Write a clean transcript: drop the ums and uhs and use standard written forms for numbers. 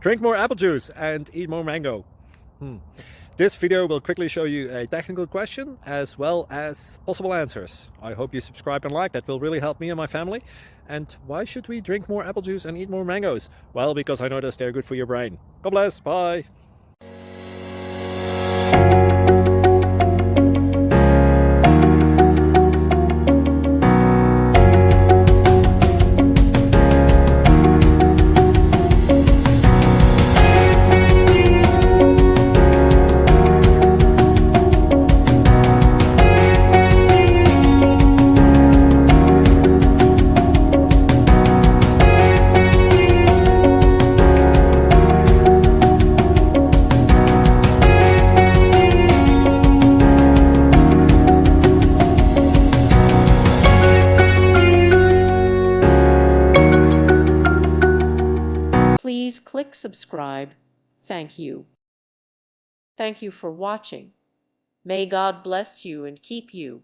Drink more apple juice and eat more mango. This video will quickly show you a technical question as well as possible answers. I hope you subscribe and like, that will really help me and my family. And why should we drink more apple juice and eat more mangoes? Well, because I noticed they're good for your brain. God bless, bye! Please click subscribe. Thank you. Thank you for watching. May God bless you and keep you.